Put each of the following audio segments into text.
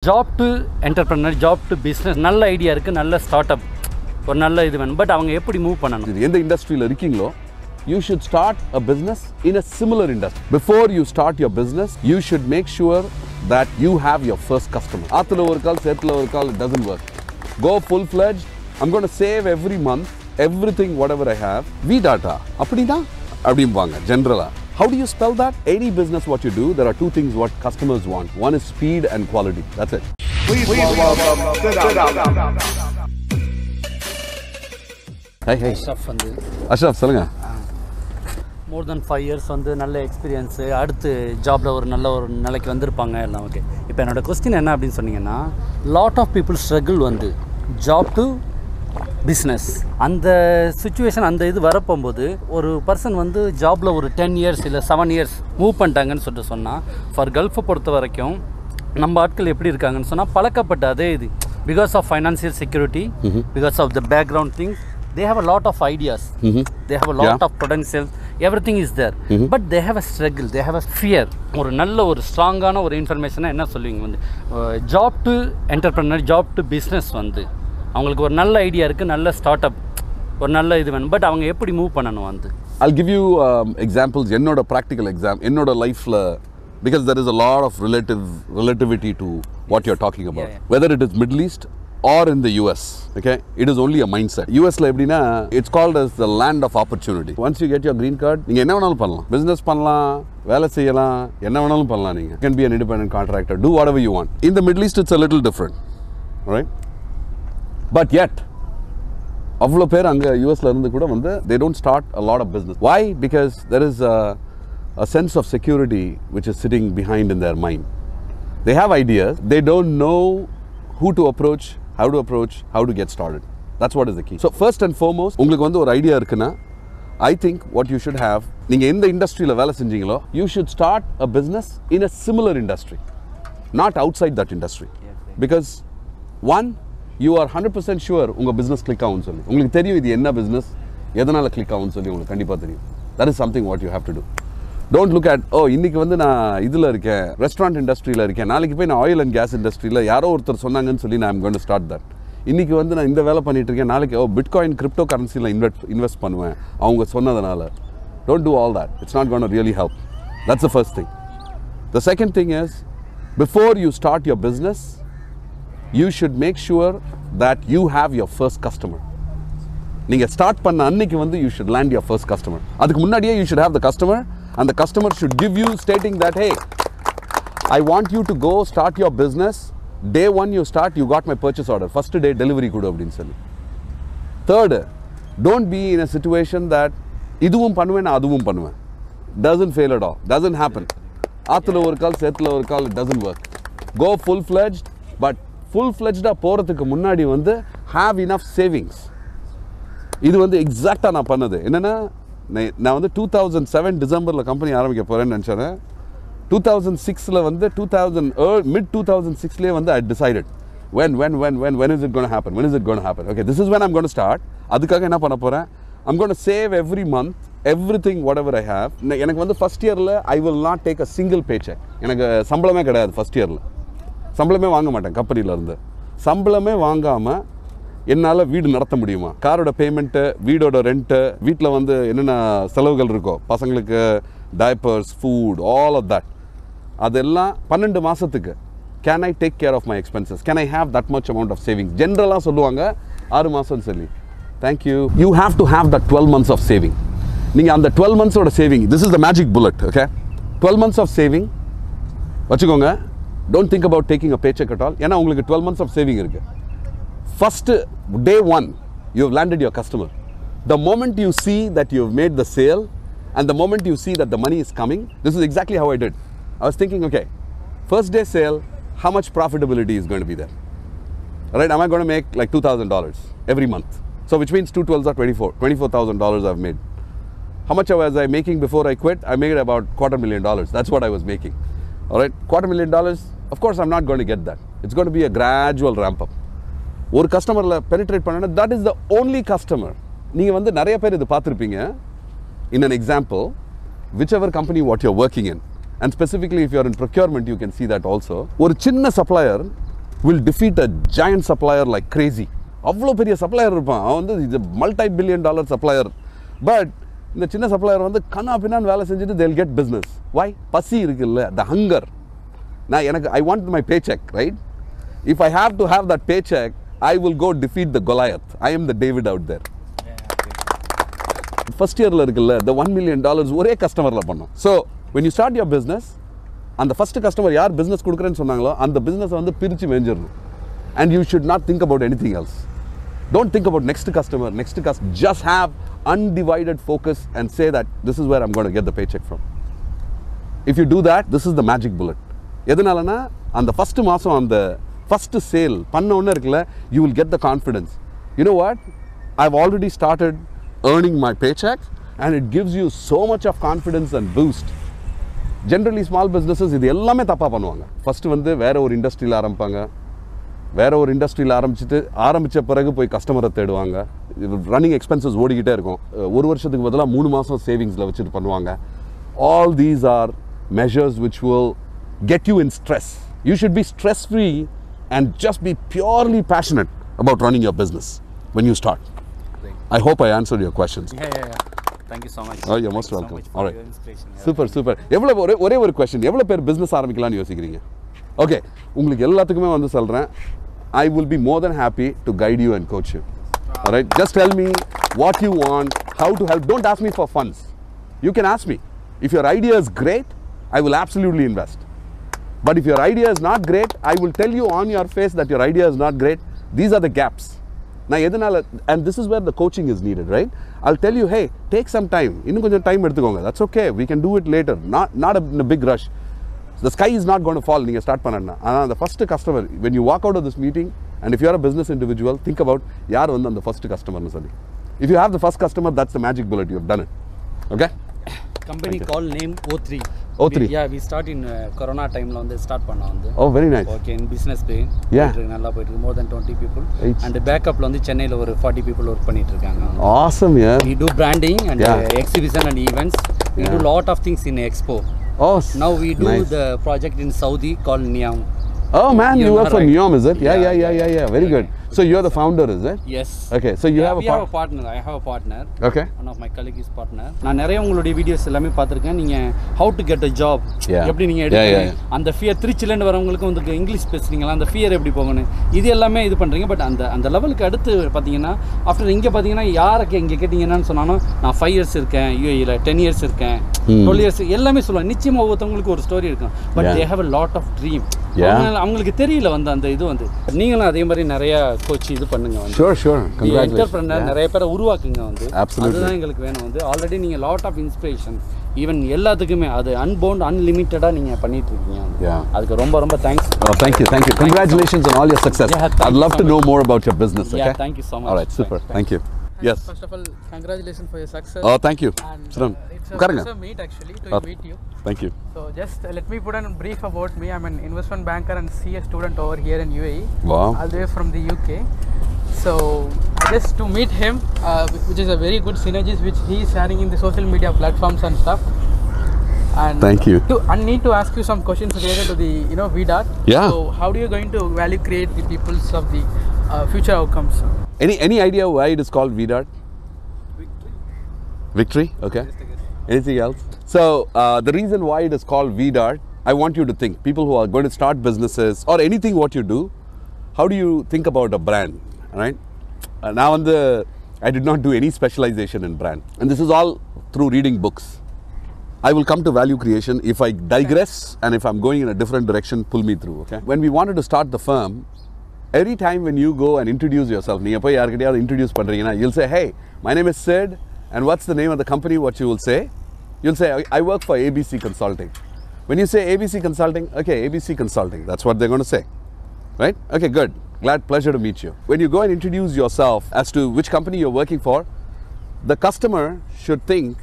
Job to entrepreneur, job to business, நல்ல idea இருக்கு, நல்ல ஸ்டார்ட் அப், ஒரு நல்ல இது வேணும். பட் அவங்க எப்படி மூவ் பண்ணணும்? எந்த இண்டஸ்ட்ரியில இருக்கீங்களோ, you should start a business in a similar industry. Before you start your business, you should make sure that you have your first customer. ஆத்துல ஒரு கால், சேத்துல ஒரு கால், it doesn't work. Go full-fledged. I'm going to save every month, everything, whatever I have. V-data. அப்படிதான் அப்படிம்பாங்க ஜெனரலா. How do you spell that? Any business what you do, there are two things what customers want. One is speed and quality. That's it. Please welcome turnout. Hey. Ashraf, சொல்லுங்க. More than 5 years வந்து நல்ல experience, அடுத்து ஜாப்ல ஒரு நல்ல ஒரு நிலைக்கு வந்திருப்பாங்க எல்லாம். ஓகே, இப்போ என்னோட கொஸ்டின் என்ன அப்படின்னு சொன்னீங்கன்னா, லாட் ஆஃப் பீப்புள் ஸ்ட்ரகிள் வந்து ஜாப் டு பிஸ்னஸ். அந்த சுச்சுவேஷன், அந்த இது வரப்போகும்போது ஒரு பர்சன் வந்து ஜாபில் ஒரு 10 years இல்லை 7 years மூவ் பண்ணிட்டாங்கன்னு சொல்லிட்டு சொன்னால், ஃபார் கல்ஃபை பொறுத்த வரைக்கும் நம்ம ஆட்கள் எப்படி இருக்காங்கன்னு சொன்னால், பழக்கப்பட்ட அதே இது, because of financial security, because of the background things, they have a lot of ideas, they have a lot of potential, everything is there, but they have a struggle, they have a fear. ஒரு நல்ல ஒரு ஸ்ட்ராங்கான ஒரு இன்ஃபர்மேஷனை என்ன சொல்லுவீங்க வந்து, job to entrepreneur, job to business வந்து அவங்களுக்கு ஒரு நல்ல ஐடியா இருக்குது, நல்ல ஸ்டார்ட் அப், ஒரு நல்ல இது வேணும், பட் அவங்க எப்படி மூவ் பண்ணணும் வந்து? I'll give you examples. என்னோட practical example, என்னோட லைஃப்ல, because there is a lot of relativity to what you're talking about. Whether it is Middle East or in the US, okay, it is only a mindset. US la எப்படினா, it's called as the land of opportunity. Once you get your green card, நீங்க என்ன வேணாலும் பண்ணலாம், business பண்ணலாம், வேலை செய்யலாம், என்ன வேணாலும் பண்ணலாம். நீங்க can be an independent contractor, do whatever you want. In the Middle East it's a little different, right? But yet அவ்வளோ பேர் அங்கே யூஎஸ்ல இருந்து கூட வந்து they don't start a lot of business. Why? Because there is a sense of security which is sitting behind in their mind. They have ideas, they don't know who to approach, how to get started. That's what is the key. So first and foremost, உங்களுக்கு வந்து ஒரு idea இருக்குன்னா, I think what you should have, நீங்க எந்த இண்டஸ்ட்ரியில வேலை செஞ்சீங்களோ, you should start a business in a similar industry, not outside that industry. Because one, you are 100% sure உங்க business click ஆகும்னு சொல்லி, உங்களுக்கு தெரியும் இது என்ன business, எதனால click ஆகும்னு சொல்லி உங்களுக்கு கண்டிப்பா தெரியும். That is something what you have to do. Don't look at, oh இன்னைக்கு வந்து நான் இதுல இருக்கேன், ரெஸ்டாரண்ட் இண்டஸ்ட்ரியில இருக்கேன், நாளைக்கு போய் நான் ஆயில் அண்ட் கேஸ் இண்டஸ்ட்ரியில யாரோ ஒருத்தர் சொன்னாங்கன்னு சொல்லி நான் going to start that. இன்னைக்கு வந்து நான் இந்த வேலை பண்ணிட்டு இருக்கேன், நாளைக்கு பிட்காயின் கிரிப்டோ கரன்சியில் இன்வெஸ்ட் பண்ணுவேன் அவங்க சொன்னதுனால. Don't do all that. It's not going to really help. That's the first thing. The second thing is, before you start your business, you should make sure that you have your first customer. நீங்க start பண்ண அன்னைக்கு வந்து you should land your first customer. அதுக்கு முன்னாடியே you should have the customer, and the customer should give you stating that, hey, I want you to go start your business. Day one you start, you got my purchase order, first day delivery kudu அப்படினு சொல்லி. Third, don't be in a situation that இதுவும் பண்ணுவேன் அதுவும் பண்ணுவேன். Doesn't fail at all, doesn't happen. ஆத்துல ஒரு கால், சேத்துல ஒரு கால், it doesn't work. Go full-fledged, but full-fledged போகிறதுக்கு முன்னாடி வந்து have enough savings. இது வந்து எக்ஸாக்டாக நான் பண்ணது என்னென்னா, நான் வந்து 2007 டிசம்பரில் கம்பெனி ஆரம்பிக்க போகிறேன்னு நினச்சேன். 2006 வந்து mid 2006 வந்து I decided when is it going to happen, okay, this is when I'm going to start. அதுக்காக என்ன பண்ண போகிறேன், I'm going to save every month, everything whatever I have. எனக்கு வந்து ஃபர்ஸ்ட் இயரில் I will not take a single paycheck. எனக்கு சம்பளமே கிடையாது ஃபர்ஸ்ட் இயரில், சம்பளமே வாங்க மாட்டேன் கம்பெனியிலேருந்து. சம்பளமே வாங்காமல் என்னால் வீடு நடத்த முடியுமா? காரோட பேமெண்ட்டு, வீடோட ரெண்ட்டு, வீட்டில் வந்து என்னென்ன செலவுகள் இருக்கோ, பசங்களுக்கு diapers, food, all of that, அதெல்லாம் 12 மாதத்துக்கு can I take care of my expenses, can I have that much amount of savings? ஜென்ரலாக சொல்லுவாங்க 6 மாதம்னு சொல்லி. Thank you. You have to have that 12 months of saving. நீங்கள் அந்த 12 months saving, this is the magic bullet. Okay, 12 months of saving வச்சுக்கோங்க. Don't think about taking a paycheck at all. ஏன்னா உங்களுக்கு 12 months of saving இருக்கு. First day one, you have landed your customer. The moment you see that you have made the sale, and the moment you see that the money is coming, this is exactly how I did. I was thinking, okay, first day sale, how much profitability is going to be there? Right? Am I going to make like $2,000 every month? So which means 2 12s are $24,000 I've made. How much was I making before I quit? I made about $250,000. That's what I was making. All right, $250,000. Of course, I'm not going to get that. It's going to be a gradual ramp up. ஒரு கஸ்டமரில் penetrate பண்ணனா, that is the only customer. நீங்கள் வந்து நிறைய பேர் இது பார்த்துருப்பீங்க. In an example, whichever company what you're working in, and specifically if you're in procurement, you can see that also. ஒரு சின்ன supplier will defeat a giant supplier like crazy. அவ்வளோ பெரிய சப்ளையர் இருப்பான், அவன் வந்து இது multi-billion-dollar சப்ளையர். பட் இந்த சின்ன சப்ளையர் வந்து கண்ணா பின்னான்னு வேலை செஞ்சுட்டு they'll get business. Why? பசி இருக்குல்ல, the hunger. நான் எனக்கு I want my paycheck, right? If I have to have that paycheck, I will go defeat the Goliath. I am the David out there. First yearல இருக்குல்ல, the $1 million ஒரே கஸ்டமர்ல பண்ணோம். So when you start your business, அந்த first customer யார் business கொடுக்குறேன்னு சொன்னாங்களோ அந்த business வந்து பிரித்து மேஞ்சிடணும். And you should not think about anything else. Don't think about next customer. Just have undivided focus and say that this is where I'm going to get the paycheck from. If you do that, this is the magic bullet. எதனாலனா அந்த first மாதம் அந்த first sale பண்ண ஒன்று இருக்குல்ல, you will get the confidence. You know what? I've already started earning my paycheck and it gives you so much of confidence and boost. Generally small businesses இது எல்லாமே தப்பாக பண்ணுவாங்க. ஃபஸ்ட்டு வந்து வேற ஒரு இண்டஸ்ட்ரியில் ஆரம்பிப்பாங்க, வேற ஒரு இண்டஸ்ட்ரியில் ஆரம்பித்த பிறகு போய் கஸ்டமரை தேடுவாங்க. ரன்னிங் எக்ஸ்பென்சஸ் ஓடிக்கிட்டே இருக்கும். ஒரு வருஷத்துக்கு பதிலாக 3 மாதம் சேவிங்ஸில் வச்சுட்டு பண்ணுவாங்க. All these are measures which will get you in stress. You should be stress free and just be purely passionate about running your business when you start. Great. I hope I answered your questions. Yeah. Thank you so much. Oh, you're most welcome. So much All right. your inspiration. Super. எவ்வளவு ஒரே ஒரு question, எவ்வளவு பேர் business ஆரம்பிக்கலாம்னு யோசிக்கிறீங்க? Okay, உங்களுக்கு எல்லாத்துக்குமே வந்து சொல்றேன், I will be more than happy to guide you and coach you. All right, just tell me what you want, how to help. Don't ask me for funds. You can ask me. If your idea is great, I will absolutely invest. But if your idea is not great, I will tell you on your face that your idea is not great. These are the gaps. And this is where the coaching is needed, right? I'll tell you, hey, take some time. Innum konjam time edutukonga. That's okay. We can do it later. Not in a big rush. The sky is not going to fall. Neenga start panna. The first customer, when you walk out of this meeting, and if you are a business individual, think about yaar vandu the first customer nu solli. If you have the first customer, that's the magic bullet. You have done it. Okay? Company call name O3. O3. We start in Corona time la வந்து start பண்ணா வந்து. Oh, very nice. Okay, in business pay. Yeah. நல்லா போயிட்டு இருக்கு. More than 20 people. It's And back up la வந்து சென்னையில ஒரு 40 people work பண்ணிட்டு இருக்காங்க. Awesome, yeah. We do branding and exhibition and events. We do lot of things in Expo. Oh, Now we do nice. the project in Saudi called Niam. Oh man, you work for right. Neom, is it? Yeah. Very good. So you're the founder, is it? Yes. Okay, so you have we have a partner. I have a partner. Okay. One of my colleague is partner. நான் நிறைய உங்களுடைய videos எல்லாமே பார்த்திருக்கேன். நீங்க how to get a job எப்படி நீங்க எடுக்கணும், அந்த ஃபியர் திருச்சில இருந்து வரவங்களுக்கு வந்து இங்கிலீஷ் பேசுறீங்களா, அந்த ஃபியர் எப்படி போகணும், இது எல்லாமே இது பண்றீங்க. பட் அந்த லெவலுக்கு அடுத்து பாத்தீங்கன்னா ஆஃப்டர் இங்க பாத்தீங்கன்னா யாருக்கு இங்க கேட்டிங்கன்னு சொன்னாலும் நான் 5 இயர்ஸ் இருக்கேன் UAE ல, 10 இயர்ஸ் இருக்கேன், 12 இயர்ஸ் எல்லாமே சொல்லுவாங்க. நிச்சயமா ஒவ்வொருத்தவங்களுக்கு ஒரு ஸ்டோரி இருக்கும். But they have a lot of dream. அவங்களுக்கு தெரியல வந்து அந்த இது வந்து நீங்களும் அதே மாதிரி நிறைய கோச் இது பண்ணுங்க வந்து. Sure. என்டர்பிரனர் நிறைய பேரை உருவாக்குங்க வந்து. Absolutely. அதுதான் எங்களுக்கு வேணும் வந்து. ஆல்ரெடி நீங்க லாட் ஆஃப் இன்ஸ்பிரேஷன் ஈவன் எல்லாத்துக்குமே அது அன்பவுண்ட் அன்லிமிட்டடா நீங்க பண்ணிட்டு இருக்கீங்க. அதுக்கு ரொம்ப thanks. Oh, thank you. Congratulations on all your success. I'd love to know more about your business. Okay. Thank you so much. All right, super. Thank you. Yes. First of all, congratulations for your success. Oh, thank you. And it's a pleasure meet actually to meet you. Thank you. So just let me put in brief about me. I'm an investment banker and CA student over here in UAE. Wow. All the way from the UK. So just to meet him, which is a very good synergies which he is sharing in the social media platforms and stuff. And thank you. I need to ask you some questions related to the VDAT. Yeah. So how do you going to value create the people's of the future outcomes? Any idea why it is called VDAT? Victory. Okay. Anything else? So the reason why it is called VDAT, I want you to think. People who are going to start businesses or anything what you do, how do you think about a brand, right? Now I did not do any specialization in brand, and this is all through reading books. I will come to value creation if I digress and if I'm going in a different direction, pull me through. Okay. When we wanted to start the firm, every time when you go and introduce yourself, நீங்க போய் யார்கிட்டயாவது introduce பண்றீங்கன்னா, you'll say, hey, my name is Sid, and what's the name of the company? What you will say? You'll say, I work for ABC Consulting. When you say ABC Consulting, okay, ABC Consulting, that's what they're going to say, right? Okay, good. Pleasure to meet you. When you go and introduce yourself as to which company you're working for, the customer should think,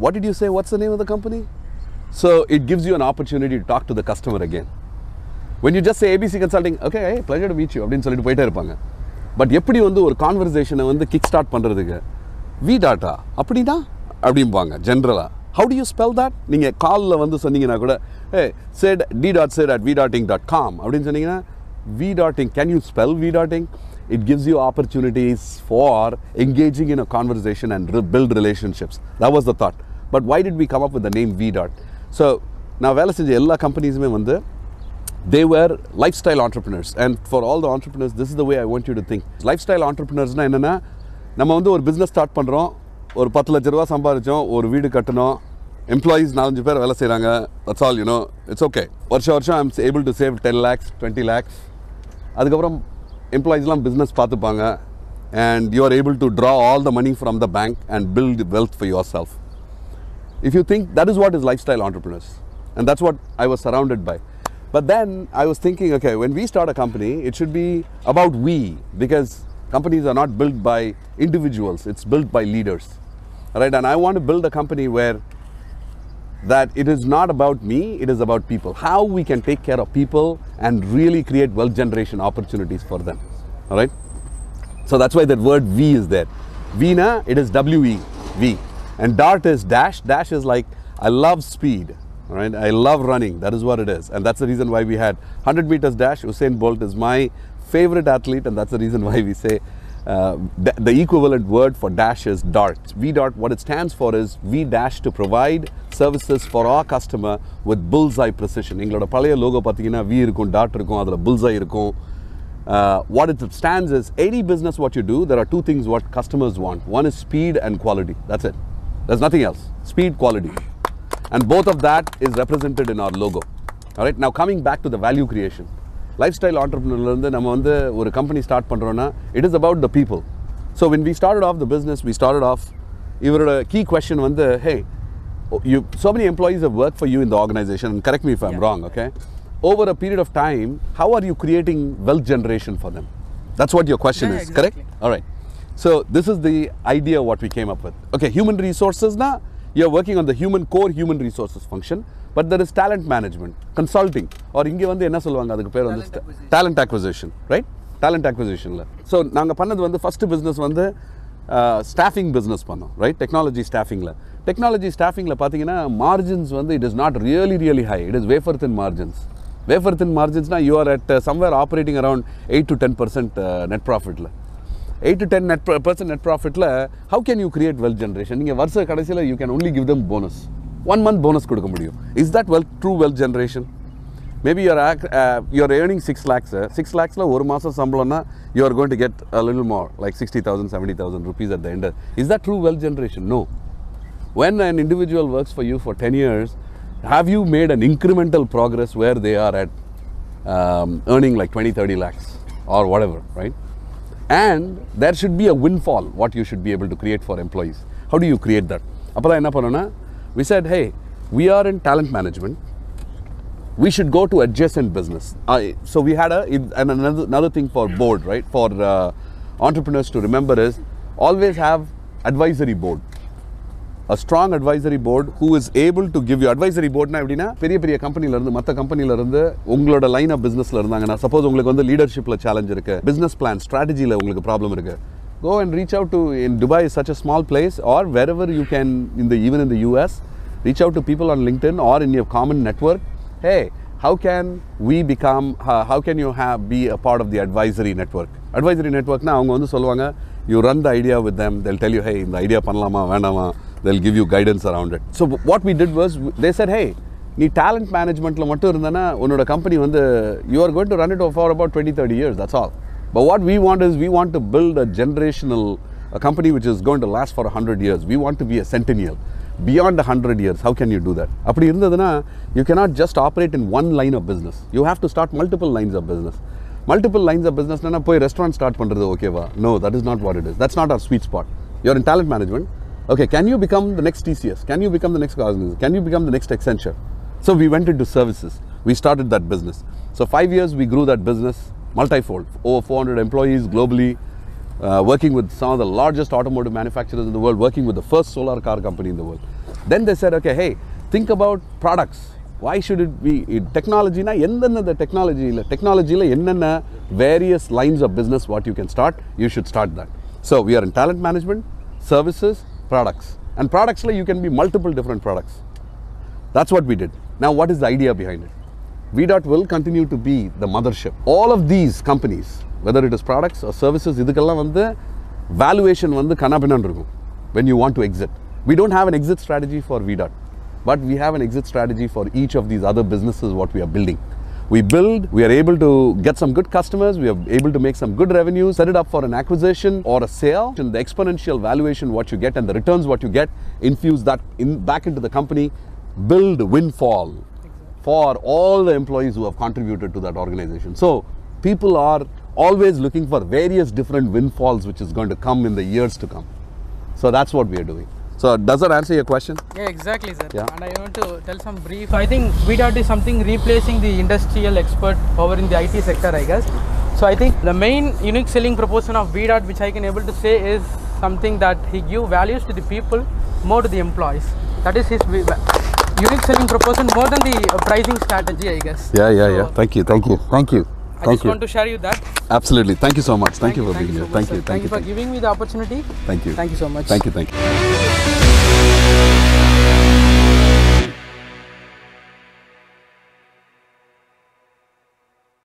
what did you say? What's the name of the company? So it gives you an opportunity to talk to the customer again. When you just say ABC Consulting, okay, hey, pleasure to meet you அப்படின்னு சொல்லிட்டு போயிட்டே இருப்பாங்க. But எப்படி வந்து ஒரு கான்வர்சேஷனை வந்து kick start பண்ணுறதுக்கு VDAT அப்படின்னா அப்படிம்பாங்க ஜென்ரலாக. How do you spell that? நீங்கள் காலில் வந்து சொன்னீங்கன்னா கூட, hey, said d.sid@vdating.com அப்படின்னு சொன்னீங்கன்னா V-dotting, can you spell V-dotting? It gives you opportunities for engaging in a conversation and build relationships. That was the thought. But why did we come up with the name V-dot? So, now வேலை செஞ்ச எல்லா கம்பெனிஸுமே வந்து they were lifestyle entrepreneurs, and for all the entrepreneurs, this is the way I want you to think. Lifestyle entrepreneurs na enna na நம்ம வந்து ஒரு business start பண்றோம், ஒரு 10 லட்சம் ரூபாய் சம்பாதிச்சோம், ஒரு வீடு கட்டணும், employees 4-5 பேர் வேலை செய்றாங்க, that's all, you know, it's okay. வருஷம் I'm able to save 10 lakhs 20 lakhs. அதுக்கப்புறம் employees எல்லாம் business பார்த்துப்பாங்க, and you are able to draw all the money from the bank and build wealth for yourself. If you think that is what is lifestyle entrepreneurs, and that's what I was surrounded by. But then I was thinking, okay, when we start a company, it should be about we, because companies are not built by individuals, it's built by leaders, right? And I want to build a company where that it is not about me, it is about people. How we can take care of people and really create wealth generation opportunities for them, all right? So that's why that word V is there. V na, it is W-E, V. And dot is dash. Dash is like, I love speed, right? I love running. That is what it is. And that's the reason why we had 100 meters dash. Usain Bolt is my favorite athlete, and that's the reason why we say the equivalent word for dash is dart. V dot, what it stands for is V dash to provide services for our customer with bullseye precision. எங்களோட பழைய logo பார்த்தீங்கன்னா V இருக்கும், dart இருக்கும், அதில் bullseye இருக்கும். What it stands is, any business what you do, there are two things what customers want. One is speed and quality. That's it. There's nothing else. Speed, quality. And both of that is represented in our logo. All right. Now coming back to the value creation. Lifestyle entrepreneur, நம்ம வந்து ஒரு company start பண்றோம்னா, it is about the people. So when we started off the business, we started off, இவரோட key question வந்து, hey, so many employees have worked for you in the organization, and correct me if I'm wrong, okay? Over a period of time, how are you creating wealth generation for them? That's what your question is, exactly. correct? All right. So this is the idea what we came up with. Okay, human resources na, you're working on the core human resources function, but there is talent management, consulting, or inge vandu enna solvanga adukku per vandu talent acquisition, right? Talent acquisition la. So naanga pannadhu vandu first business vandu staffing business pannom, right? Technology staffing la. Technology staffing la pathina margins vandu, it is not really high. It is wafer thin margins. Wafer thin margins na, you are at somewhere operating around 8 to 10% net profit la. 8 to 10% net profit la, how can you create wealth generation? Ninga varsha kadasila you can only give them bonus. 1 month bonus kodukka mudiyum. Is that true wealth generation? Maybe you're earning 6 lakhs. 6 lakhs la oru maasam sambalam na, you are going to get a little more, like 60,000, 70,000 rupees at the end. Is that true wealth generation? No. When an individual works for you for 10 years, have you made an incremental progress where they are at earning like 20, 30 lakhs or whatever, right? And there should be a windfall, what you should be able to create for employees. How do you create that? Appada enna pannona, we said, hey, we are in talent management, we should go to adjacent business. So we had another thing for board, right? For entrepreneurs to remember is, always have advisory board. A strong advisory board who is able to give you advisory board na eppdina பெரிய கம்பெனில இருந்து மத்த கம்பெனில இருந்து உங்களோட line of பிசினஸ்ல இருந்தாங்கன்னா, suppose உங்களுக்கு வந்து லீடர்ஷிப்ல சேலஞ்ச் இருக்கு, பிசினஸ் பிளான் ஸ்ட்ராட்டஜில உங்களுக்கு ப்ராப்ளம் இருக்கு, go and reach out to, in Dubai is such a small place, or wherever you can, even in the US, reach out to people on LinkedIn or in your common network. Hey, how can we become, how can you be a part of the advisory network? Advisory network na avanga vandu solvanga, you run the idea with them, they'll tell you, hey, இந்த idea பண்ணலாமா வேண்டாமா, they'll give you guidance around it. So what we did was, they said, hey, நீ talent managementல மட்டும் இருந்தனா உன்னோட company வந்து, you are going to run it for about 20-30 years, that's all. But what we want is, we want to build a company which is going to last for 100 years. We want to be a centennial. Beyond 100 years, how can you do that? அப்படி இருந்ததுனா, you cannot just operate in one line of business. You have to start multiple lines of business. Multiple lines of business na போய் restaurant start பண்றது ஓகேவா? No, that is not what it is. That's not our sweet spot. You're in talent management. Okay, can you become the next TCS? Can you become the next Cognizant? Can you become the next Accenture? So we went into services. We started that business. So 5 years we grew that business multifold. Over 400 employees globally, working with some of the largest automotive manufacturers in the world, working with the first solar car company in the world. Then they said, okay, hey, think about products. Why should it be technology? Na endana the technology la enna various lines of business what you can start, you should start that. So we are in talent management, services, products. And products la you can be multiple different products. That's what we did. Now what is the idea behind it? VDOT will continue to be the mothership. All of these companies, whether it is products or services, இதுக்கெல்லாம் வந்து valuation வந்து கண்ணாபின்னான்னு இருக்கும் when you want to exit. We don't have an exit strategy for VDOT, but we have an exit strategy for each of these other businesses what we are building. We build, we are able to get some good customers, we are able to make some good revenue, set it up for an acquisition or a sale, and the exponential valuation what you get and the returns what you get, infuse that back into the company, build windfall for all the employees who have contributed to that organization. So people are always looking for various different windfalls which is going to come in the years to come. So that's what we are doing. So does that answer your question? Yeah, exactly, sir. Yeah. And I want to tell some brief. I think VDOT is something replacing the industrial expert over in the IT sector, I guess. So I think the main unique selling proposition of VDOT, which I can able to say, is something that he give values to the people, more to the employees. That is his unique selling proposition more than the pricing strategy, I guess. Yeah. Thank you. I just want to share you that. Absolutely. Thank you so much. Thank you for being here. Thank you. Thank you for giving me the opportunity. Thank you. Thank you so much. Thank you.